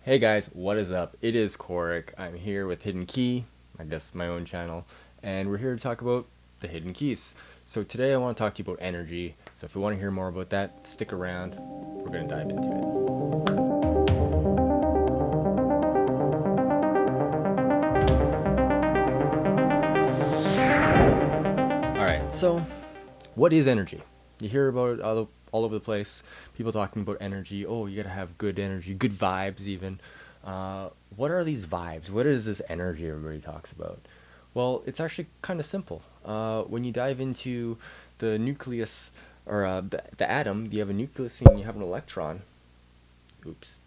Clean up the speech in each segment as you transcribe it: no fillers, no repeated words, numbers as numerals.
Hey guys, what is up? It is Korik. I'm here with Hidden Key, I guess my own channel, and we're here to talk about the hidden keys. So today I want to talk to you about energy. So if you want to hear more about that, stick around. We're going to dive into it. Alright, so what is energy? You hear about it all over the place. People talking about energy. Oh, you gotta have good energy, good vibes, even. What are these vibes? What is this energy everybody talks about? Well, it's actually kind of simple. When you dive into the nucleus or the atom, you have a nucleus and you have an electron. Oops.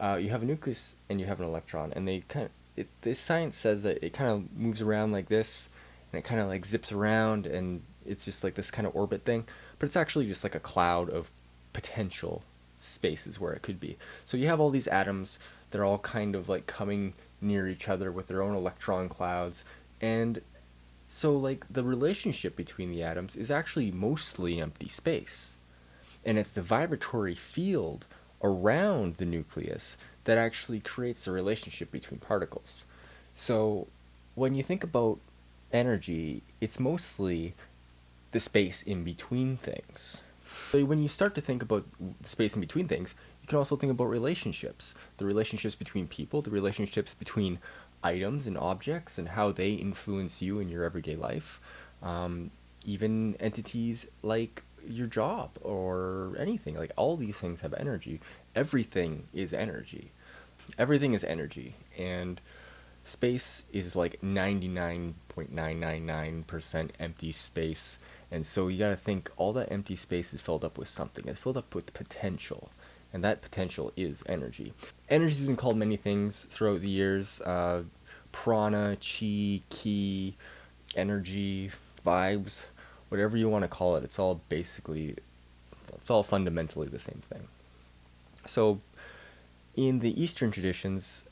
You have a nucleus and you have an electron, and they kind of this science says that it kind of moves around like this, and it kind of like zips around, and it's just like this kind of orbit thing. But it's actually just like a cloud of potential spaces where it could be. So you have all these atoms that are all kind of like coming near each other with their own electron clouds, and so like the relationship between the atoms is actually mostly empty space, and it's the vibratory field around the nucleus that actually creates the relationship between particles. So when you think about energy, it's mostly the space in between things. So when you start to think about the space in between things, you can also think about relationships. The relationships between people, the relationships between items and objects, and how they influence you in your everyday life. Even entities like your job or anything. Like all these things have energy. Everything is energy. Everything is energy. And space is like 99.999% empty space. And so you got to think all that empty space is filled up with something. It's filled up with potential. And that potential is energy. Energy has been called many things throughout the years: prana, chi, ki, energy, vibes, whatever you want to call it. It's all fundamentally the same thing. So in the Eastern traditions,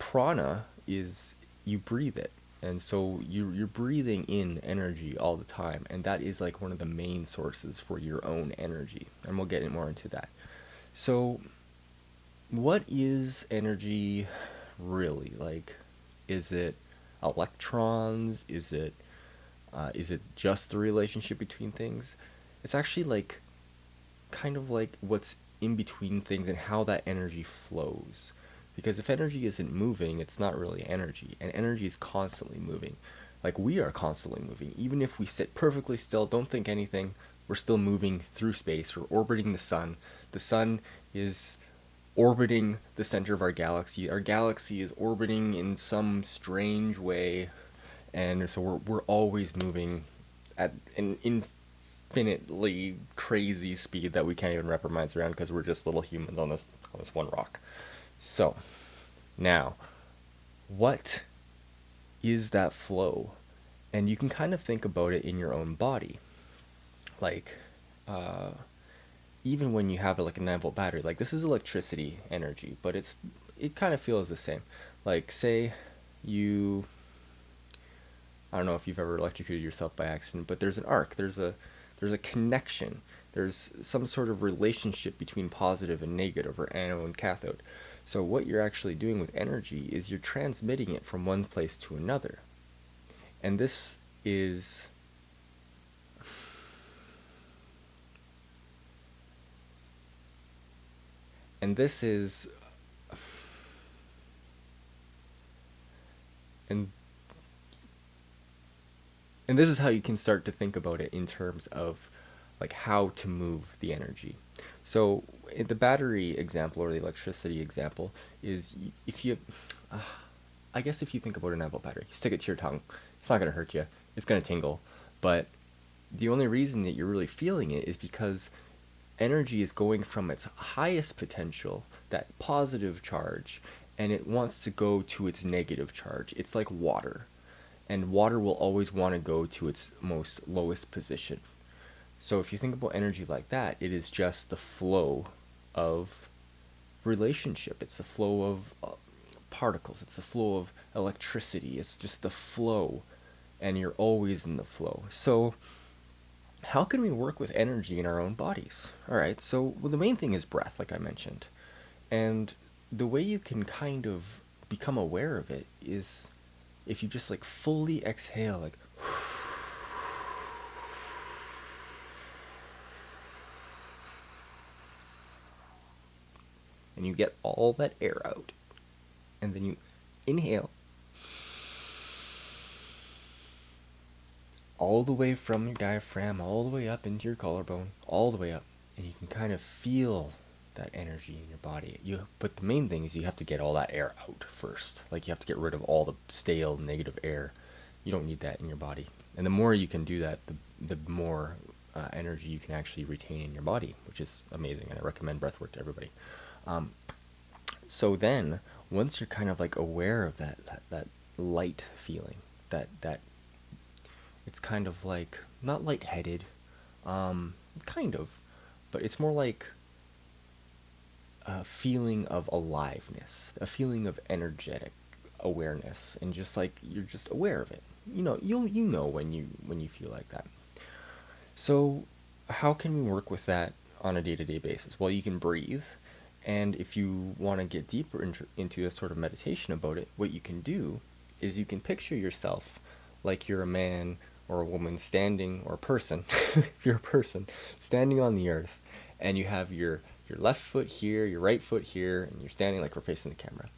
prana is you breathe it, and so you're breathing in energy all the time, and that is like one of the main sources for your own energy, and we'll get more into that. So what is energy really like? Is it electrons? Is it just the relationship between things? It's actually like kind of like what's in between things and how that energy flows. Because if energy isn't moving, it's not really energy. And energy is constantly moving. Like we are constantly moving. Even if we sit perfectly still, don't think anything, we're still moving through space. We're orbiting the sun. The sun is orbiting the center of our galaxy. Our galaxy is orbiting in some strange way. And so we're always moving at an infinitely crazy speed that we can't even wrap our minds around because we're just little humans on this one rock. So now, what is that flow? And you can kind of think about it in your own body, like uh, even when you have like a 9-volt battery. Like this is electricity energy, but it kind of feels the same. Like say you I don't know if you've ever electrocuted yourself by accident, but there's an arc. There's a connection. There's some sort of relationship between positive and negative, or anode and cathode. So what you're actually doing with energy is you're transmitting it from one place to another. And is this is and and this is how you can start to think about it in terms of like how to move the energy. So in the battery example or the electricity example is if you uh, I guess if you think about an 9-volt battery, stick it to your tongue. It's not going to hurt you. It's going to tingle. But the only reason that you're really feeling it is because energy is going from its highest potential, that positive charge, and it wants to go to its negative charge. It's like water. And water will always want to go to its most lowest position. So if you think about energy like that, it is just the flow of relationship. It's the flow of particles. It's the flow of electricity. It's just the flow, and you're always in the flow. So how can we work with energy in our own bodies? All right, so well, the main thing is breath, like I mentioned. And the way you can kind of become aware of it is if you just like fully exhale, like, and you get all that air out, and then you inhale all the way from your diaphragm, all the way up into your collarbone, all the way up, and you can kind of feel that energy in your body. But the main thing is you have to get all that air out first. Like you have to get rid of all the stale negative air. You don't need that in your body. And the more you can do that, the more energy you can actually retain in your body, which is amazing. And I recommend breathwork to everybody. So then, once you're kind of like aware of that light feeling, that it's kind of like not lightheaded, kind of, but it's more like a feeling of aliveness, a feeling of energetic awareness, and just like you're just aware of it. You know when you feel like that. So, how can we work with that on a day-to-day basis? Well, you can breathe, and if you want to get deeper into a sort of meditation about it, what you can do is you can picture yourself like you're a man or a woman standing, or a person, if you're a person, standing on the earth, and you have your left foot here, your right foot here, and you're standing like we're facing the camera.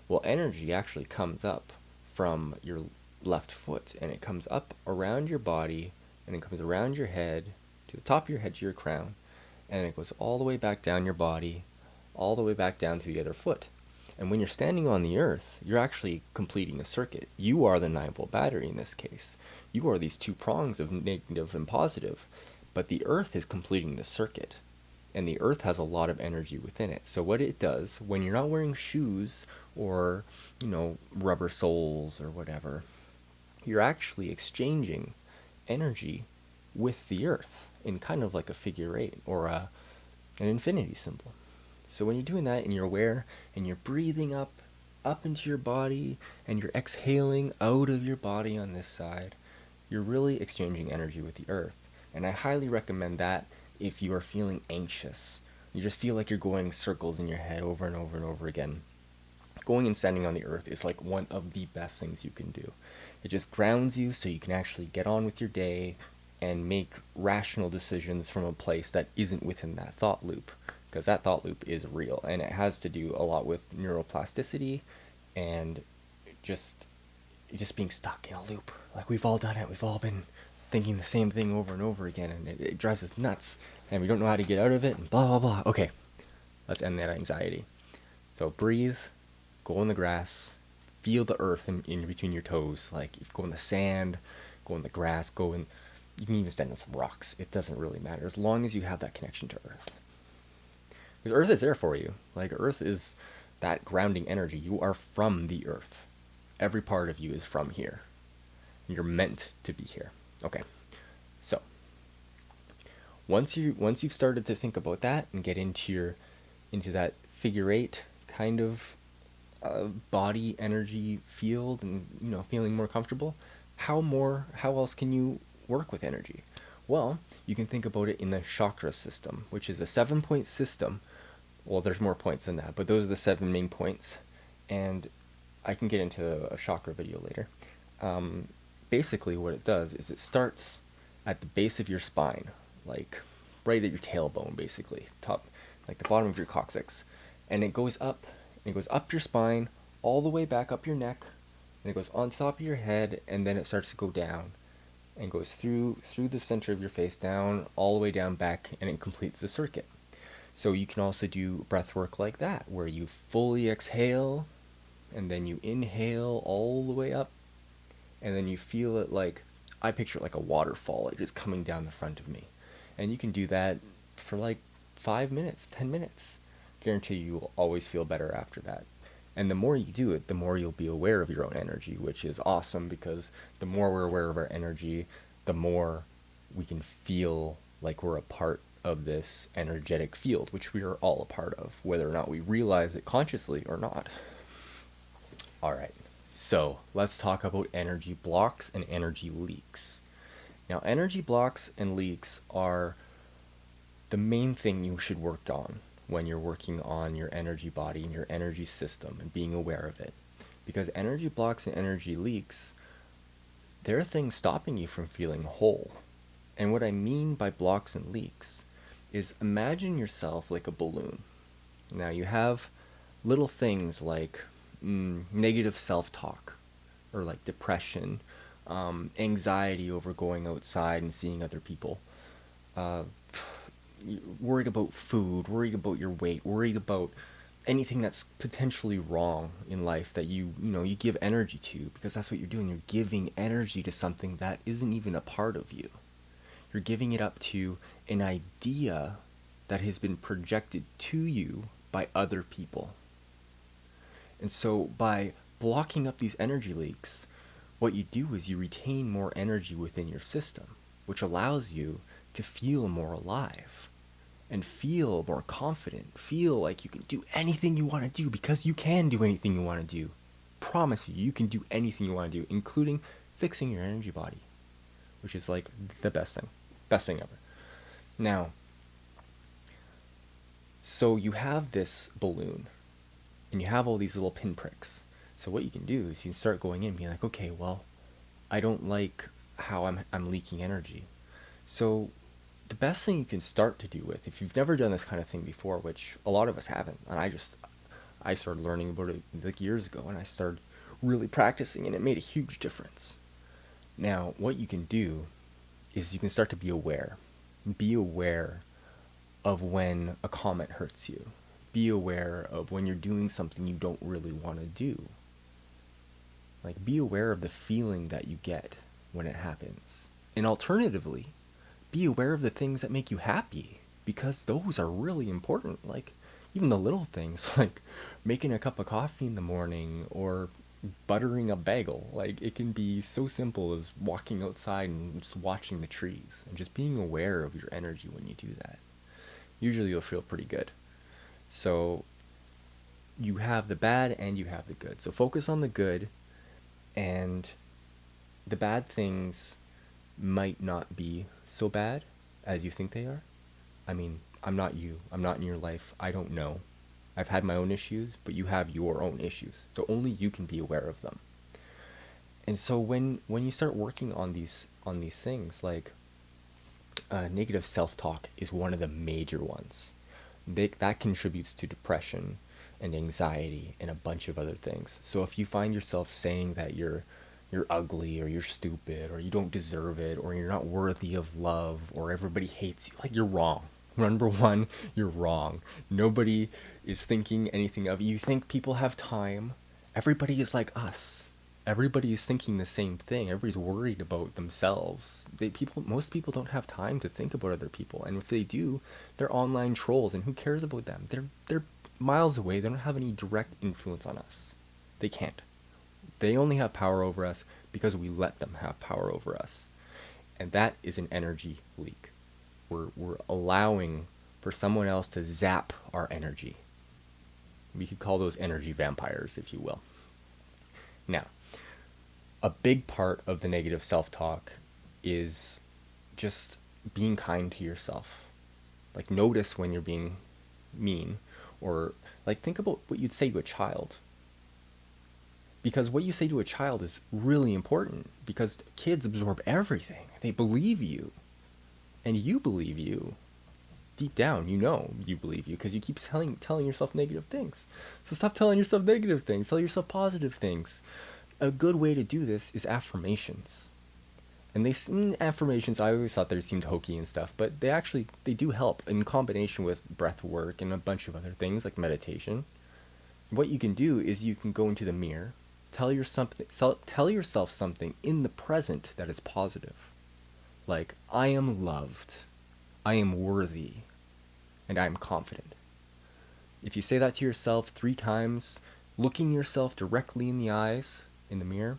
Well, energy actually comes up from your left foot, and it comes up around your body, and it comes around your head, to the top of your head, to your crown, and it goes all the way back down your body, all the way back down to the other foot. And when you're standing on the earth, you're actually completing a circuit. You are the 9-volt battery in this case. You are these two prongs of negative and positive, but the earth is completing the circuit. And the earth has a lot of energy within it. So what it does, when you're not wearing shoes or, rubber soles or whatever, you're actually exchanging energy with the earth in kind of like a figure eight or an infinity symbol. So when you're doing that and you're aware and you're breathing up into your body and you're exhaling out of your body on this side, you're really exchanging energy with the earth. And I highly recommend that if you are feeling anxious. You just feel like you're going circles in your head over and over and over again. Going and standing on the earth is like one of the best things you can do. It just grounds you so you can actually get on with your day and make rational decisions from a place that isn't within that thought loop. Because that thought loop is real, and it has to do a lot with neuroplasticity and just being stuck in a loop. Like we've all done it. We've all been thinking the same thing over and over again, and it drives us nuts, and we don't know how to get out of it, and blah, blah, blah. Okay, let's end that anxiety. So breathe, go in the grass, feel the earth in between your toes. Like go in the sand, go in the grass, you can even stand on some rocks. It doesn't really matter, as long as you have that connection to earth. Because earth is there for you. Like earth is that grounding energy. You are from the earth. Every part of you is from here. You're meant to be here. Okay, so once you've started to think about that and get into that figure eight kind of body energy field, and feeling more comfortable, how else can you work with energy? Well, you can think about it in the chakra system, which is a 7-point system. Well, there's more points than that, but those are the 7 main points, and I can get into a chakra video later. Basically what it does is it starts at the base of your spine, like right at your tailbone, basically, top, like the bottom of your coccyx, and it goes up your spine, all the way back up your neck, and it goes on top of your head, and then it starts to go down, and goes through the center of your face, down, all the way down back, and it completes the circuit. So you can also do breath work like that, where you fully exhale, and then you inhale all the way up, and then you feel it like, I picture it like a waterfall, like just coming down the front of me. And you can do that for like 5 minutes, 10 minutes. Guarantee you will always feel better after that. And the more you do it, the more you'll be aware of your own energy, which is awesome, because the more we're aware of our energy, the more we can feel like we're a part of this energetic field, which we are all a part of, whether or not we realize it consciously or not. All right. So let's talk about energy blocks and energy leaks. Now, energy blocks and leaks are the main thing you should work on when you're working on your energy body and your energy system and being aware of it. Because energy blocks and energy leaks, they're things stopping you from feeling whole. And what I mean by blocks and leaks is imagine yourself like a balloon. Now you have little things like negative self-talk, or like depression, anxiety over going outside and seeing other people, uh, worried about food, worried about your weight, worried about anything that's potentially wrong in life that you give energy to, because that's what you're doing. You're giving energy to something that isn't even a part of you. You're giving it up to an idea that has been projected to you by other people. And so by blocking up these energy leaks, what you do is you retain more energy within your system, which allows you to feel more alive and feel more confident, feel like you can do anything you want to do, because you can do anything you want to do. Promise you can do anything you want to do, including fixing your energy body, which is like the best thing ever. Now, so you have this balloon and you have all these little pinpricks. So what you can do is you can start going in and being like, okay, well, I don't like how I'm leaking energy. So the best thing you can start to do with, if you've never done this kind of thing before, which a lot of us haven't, and I started learning about it like years ago, and I started really practicing, and it made a huge difference. Now, what you can do is you can start to be aware. Be aware of when a comment hurts you. Be aware of when you're doing something you don't really want to do. Like, be aware of the feeling that you get when it happens. And alternatively, be aware of the things that make you happy, because those are really important. Like, even the little things, like making a cup of coffee in the morning or buttering a bagel. Like, it can be so simple as walking outside and just watching the trees and just being aware of your energy when you do that. Usually you'll feel pretty good. So you have the bad and you have the good. So focus on the good, and the bad things might not be so bad as you think they are. I mean, I'm not you. I'm not in your life. I don't know. I've had my own issues, but you have your own issues. So only you can be aware of them. And so when you start working on these things, like negative self-talk is one of the major ones. That contributes to depression and anxiety and a bunch of other things. So if you find yourself saying that you're ugly, or you're stupid, or you don't deserve it, or you're not worthy of love, or everybody hates you, like, you're wrong. Number one, you're wrong. Nobody is thinking anything of you. You think people have time? Everybody is like us. Everybody is thinking the same thing. Everybody's worried about themselves. Most people don't have time to think about other people, and if they do, they're online trolls, and who cares about them? They're miles away. They don't have any direct influence on us. They can't. They only have power over us because we let them have power over us. And that is an energy leak. We're allowing for someone else to zap our energy. We could call those energy vampires, if you will. Now, a big part of the negative self-talk is just being kind to yourself. Like, notice when you're being mean, or like, think about what you'd say to a child. Because what you say to a child is really important, because kids absorb everything. They believe you, and you believe you. Deep down, you know you believe you, because you keep telling yourself negative things. So stop telling yourself negative things. Tell yourself positive things. A good way to do this is affirmations. And affirmations, I always thought they seemed hokey and stuff, but they do help in combination with breath work and a bunch of other things like meditation. What you can do is you can go into the mirror, tell yourself something in the present that is positive. Like, I am loved, I am worthy, and I am confident. If you say that to yourself 3 times, looking yourself directly in the eyes in the mirror,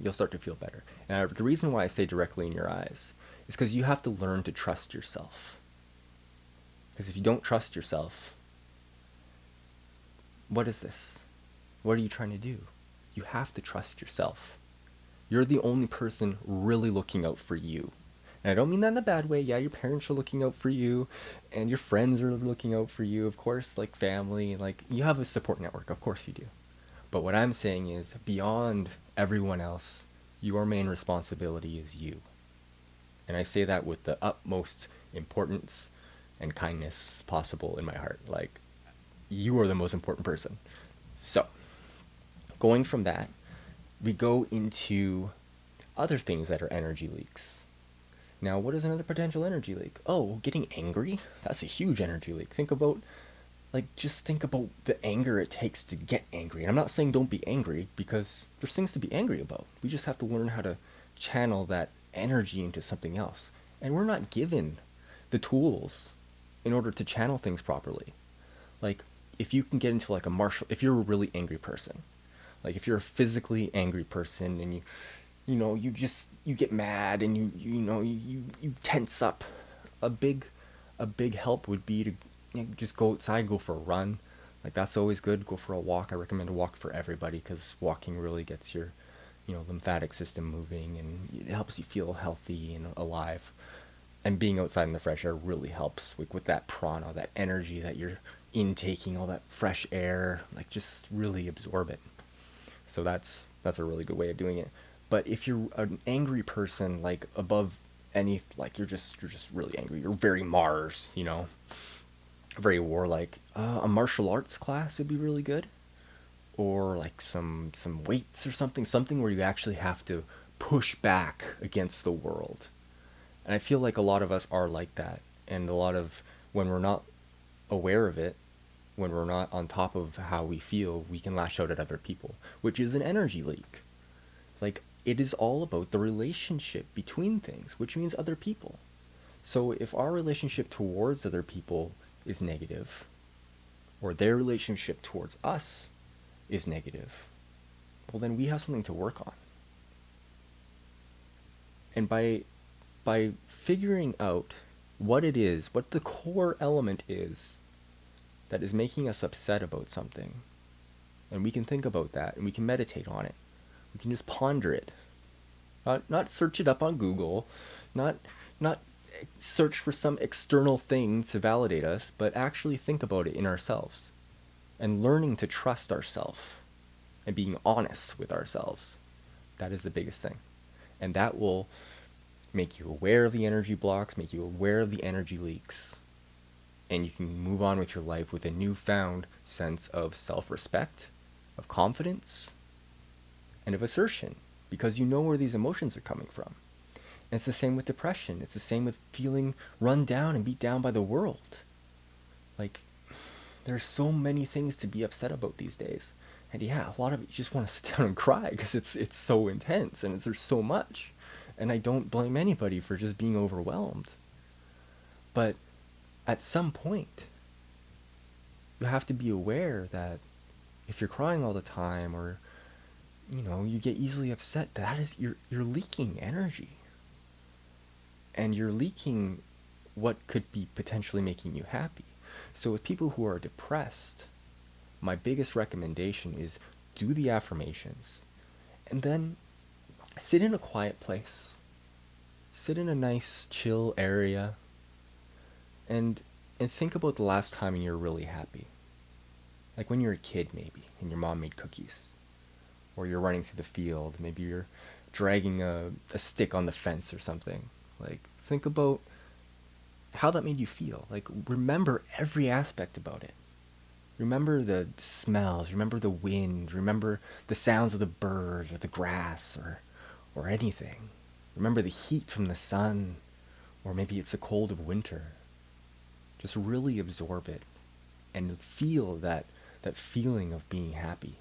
you'll start to feel better. And the reason why I say directly in your eyes is because you have to learn to trust yourself. Because if you don't trust yourself, what is this? What are you trying to do? You have to trust yourself. You're the only person really looking out for you. And I don't mean that in a bad way. Yeah, your parents are looking out for you, and your friends are looking out for you. Of course, like family, like you have a support network. Of course you do. But what I'm saying is, beyond everyone else, your main responsibility is you. And I say that with the utmost importance and kindness possible in my heart. Like, you are the most important person. So, going from that, we go into other things that are energy leaks. Now, what is another potential energy leak? Oh, getting angry? That's a huge energy leak. Just think about the anger it takes to get angry. And I'm not saying don't be angry, because there's things to be angry about. We just have to learn how to channel that energy into something else. And we're not given the tools in order to channel things properly. Like, if you can get into like a martial, if you're a really angry person, like if you're a physically angry person and you get mad and you tense up, a big help would be to just go outside, go for a run. Like, that's always good. Go for a walk. I recommend a walk for everybody, because walking really gets your lymphatic system moving, and it helps you feel healthy and alive. And being outside in the fresh air really helps with that prana, that energy that you're intaking, all that fresh air, like just really absorb it. So that's a really good way of doing it. But if you're an angry person, like above any, like you're just really angry, you're very Mars, very warlike, a martial arts class would be really good. Or like some weights or something where you actually have to push back against the world. And I feel like a lot of us are like that. And a lot of, when we're not aware of it, when we're not on top of how we feel, we can lash out at other people, which is an energy leak. Like, it is all about the relationship between things, which means other people. So if our relationship towards other people is negative, or their relationship towards us is negative, well, then we have something to work on. And by figuring out what it is, what the core element is that is making us upset about something, and we can think about that and we can meditate on it. We can just ponder it. Not search it up on Google, not search for some external thing to validate us, but actually think about it in ourselves, and learning to trust ourselves and being honest with ourselves. That is the biggest thing. And that will make you aware of the energy blocks, make you aware of the energy leaks, and you can move on with your life with a newfound sense of self-respect, of confidence, and of assertion, because you know where these emotions are coming from. And it's the same with depression. It's the same with feeling run down and beat down by the world. Like, there's so many things to be upset about these days. And yeah, a lot of it you just want to sit down and cry, because it's so intense and there's so much. And I don't blame anybody for just being overwhelmed. But at some point, you have to be aware that if you're crying all the time, or you get easily upset, that is, you're leaking energy. And you're leaking what could be potentially making you happy. So with people who are depressed, my biggest recommendation is do the affirmations, and then sit in a quiet place. Sit in a nice, chill area, and think about the last time you were really happy. Like when you were a kid, maybe, and your mom made cookies. Or you're running through the field, maybe you're dragging a stick on the fence or something. Like, think about how that made you feel. Like, remember every aspect about it. Remember the smells, remember the wind, remember the sounds of the birds or the grass or anything. Remember the heat from the sun, or maybe it's the cold of winter. Just really absorb it and feel that feeling of being happy.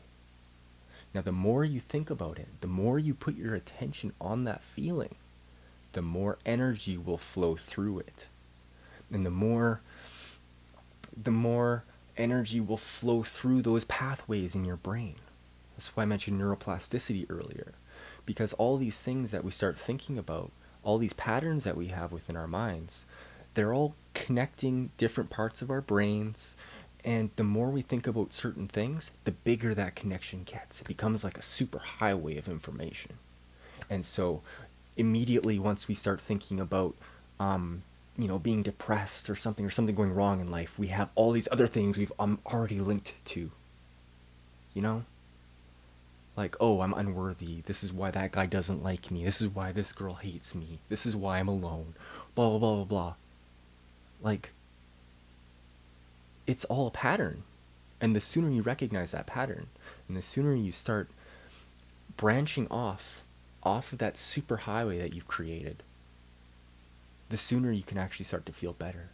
Now, the more you think about it, the more you put your attention on that feeling, the more energy will flow through it. And the more energy will flow through those pathways in your brain. That's why I mentioned neuroplasticity earlier. Because all these things that we start thinking about, all these patterns that we have within our minds, they're all connecting different parts of our brains. And the more we think about certain things, the bigger that connection gets. It becomes like a super highway of information. And so immediately once we start thinking about, being depressed or something going wrong in life, we have all these other things we've already linked to, you know? Like, oh, I'm unworthy. This is why that guy doesn't like me. This is why this girl hates me. This is why I'm alone. Blah, blah, blah, blah, blah. Like, it's all a pattern. And the sooner you recognize that pattern, and the sooner you start branching off of that super highway that you've created, the sooner you can actually start to feel better.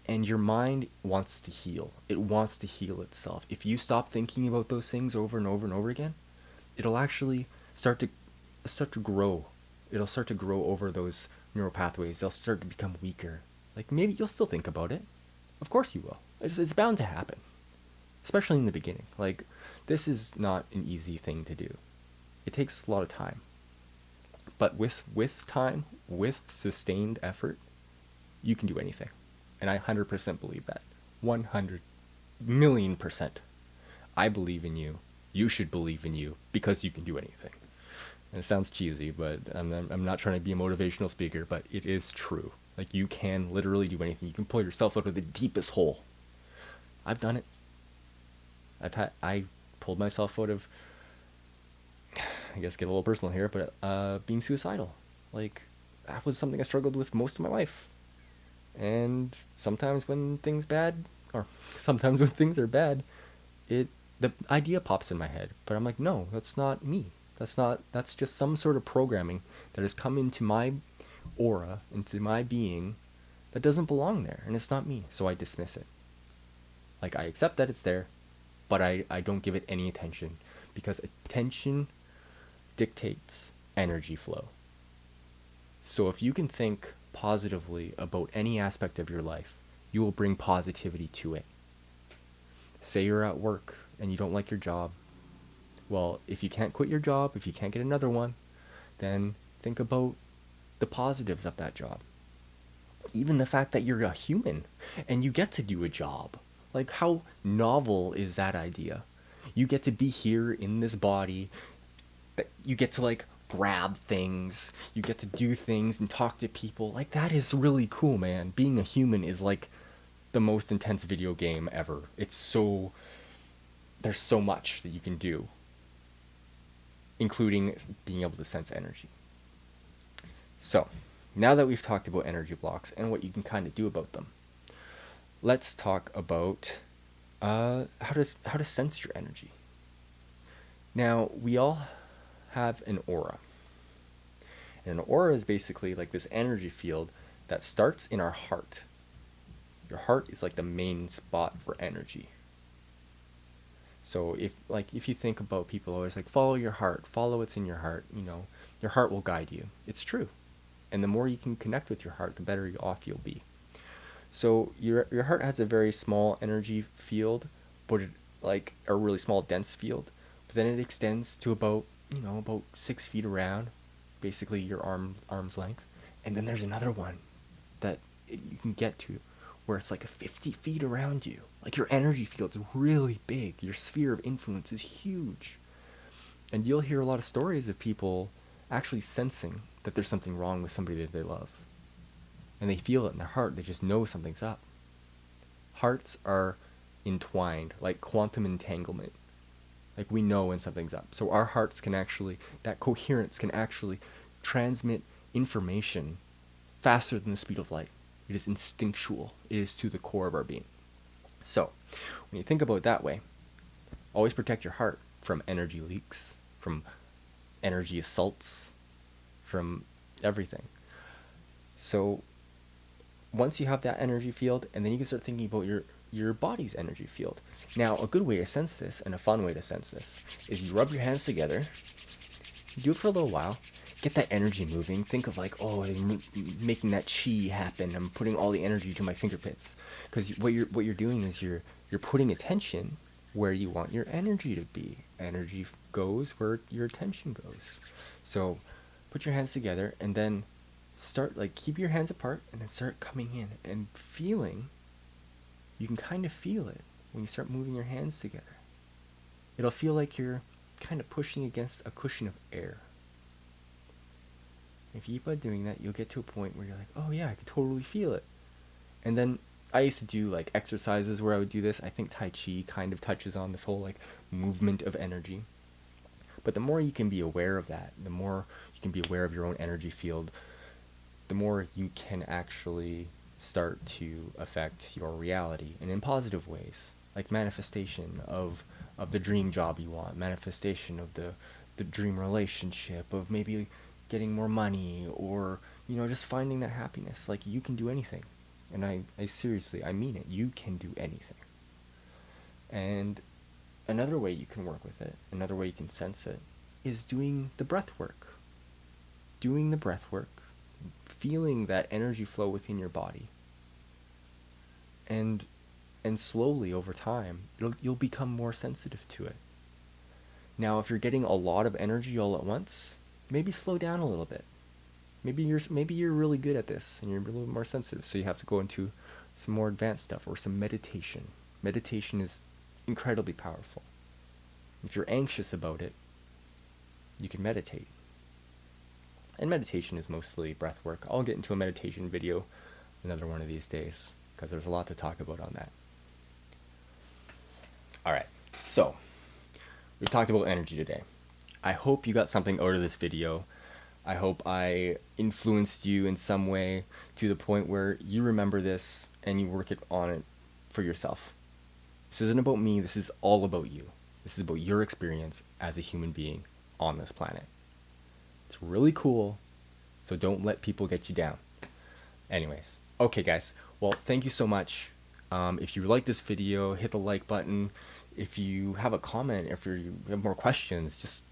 And your mind wants to heal. It wants to heal itself. If you stop thinking about those things over and over and over again, it'll actually start to grow. It'll start to grow over those neural pathways. They'll start to become weaker. Like, maybe you'll still think about it. Of course you will. It's bound to happen, especially in the beginning. Like, this is not an easy thing to do. It takes a lot of time. But with time, with sustained effort, you can do anything. And I 100% believe that. 100,000,000%. I believe in you. You should believe in you, because you can do anything. And it sounds cheesy, but I'm not trying to be a motivational speaker, but it is true. Like, you can literally do anything. You can pull yourself out of the deepest hole. I've done it. I pulled myself out of, I guess, get a little personal here, but being suicidal. Like, that was something I struggled with most of my life. And sometimes when things are bad, the idea pops in my head, but I'm like, no, that's not me. That's just some sort of programming that has come into my aura, into my being, that doesn't belong there, and it's not me, so I dismiss it. Like, I accept that it's there, but I don't give it any attention, because attention dictates energy flow. So if you can think positively about any aspect of your life, you will bring positivity to it. Say you're at work and you don't like your job. Well, if you can't quit your job, if you can't get another one, then think about the positives of that job. Even the fact that you're a human and you get to do a job. Like, how novel is that idea? You get to be here in this body, that you get to, like, grab things, you get to do things and talk to people. Like, that is really cool, man. Being a human is like the most intense video game ever. There's so much that you can do, including being able to sense energy. So, now that we've talked about energy blocks and what you can kind of do about them, let's talk about how to sense your energy. Now, we all have an aura. And an aura is basically like this energy field that starts in our heart. Your heart is like the main spot for energy. So if you think about people always like, follow your heart, follow what's in your heart, your heart will guide you. It's true. And the more you can connect with your heart, the better off you'll be. So your heart has a very small energy field, but like a really small dense field. But then it extends to about 6 feet around, basically your arm's length. And then there's another one that you can get to where it's like 50 feet around you. Like, your energy field's really big. Your sphere of influence is huge. And you'll hear a lot of stories of people actually sensing that there's something wrong with somebody that they love. And they feel it in their heart. They just know something's up. Hearts are entwined, like quantum entanglement. Like, we know when something's up. So our hearts can actually, that coherence can actually transmit information faster than the speed of light. It is instinctual. It is to the core of our being. So, when you think about it that way, always protect your heart from energy leaks, from energy assaults, from everything. So, once you have that energy field, and then you can start thinking about your body's energy field. Now, a good way to sense this, and a fun way to sense this, is you rub your hands together, do it for a little while, get that energy moving. Think of like, oh, I'm making that chi happen. I'm putting all the energy to my fingertips. Because what you're doing is you're putting attention where you want your energy to be. Energy goes where your attention goes. So put your hands together and then start, like, keep your hands apart and then start coming in and feeling. You can kind of feel it when you start moving your hands together. It'll feel like you're kind of pushing against a cushion of air. If you keep on doing that, you'll get to a point where you're like, oh yeah, I can totally feel it. And then I used to do like exercises where I would do this. I think Tai Chi kind of touches on this whole like movement of energy. But the more you can be aware of that, the more you can be aware of your own energy field, the more you can actually start to affect your reality and in positive ways, like manifestation of the dream job you want, manifestation of the dream relationship, of maybe getting more money, or just finding that happiness. Like, you can do anything. And I seriously, I mean it, you can do anything. And another way you can work with it, another way you can sense it, is doing the breath work. Doing the breath work, feeling that energy flow within your body. And slowly over time, you'll become more sensitive to it. Now, if you're getting a lot of energy all at once, maybe slow down a little bit. Maybe you're really good at this and you're a little more sensitive, so you have to go into some more advanced stuff or some meditation. Meditation is incredibly powerful. If you're anxious about it, you can meditate. And meditation is mostly breath work. I'll get into a meditation video another one of these days, because there's a lot to talk about on that. Alright, so we talked about energy today. I hope you got something out of this video. I hope I influenced you in some way to the point where you remember this and you work on it for yourself. This isn't about me, this is all about you. This is about your experience as a human being on this planet. It's really cool, so don't let people get you down. Anyways, okay guys, well, thank you so much. If you like this video, hit the like button. If you have a comment, if you have more questions, just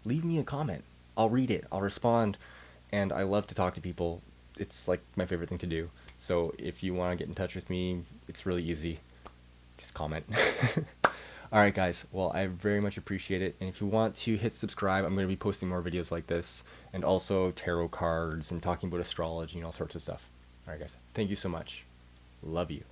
leave me a comment. I'll read it, I'll respond, and I love to talk to people. It's like my favorite thing to do. So if you want to get in touch with me, it's really easy. Just comment. Alright guys, well, I very much appreciate it, and if you want to hit subscribe, I'm going to be posting more videos like this, and also tarot cards, and talking about astrology, and all sorts of stuff. Alright guys, thank you so much. Love you.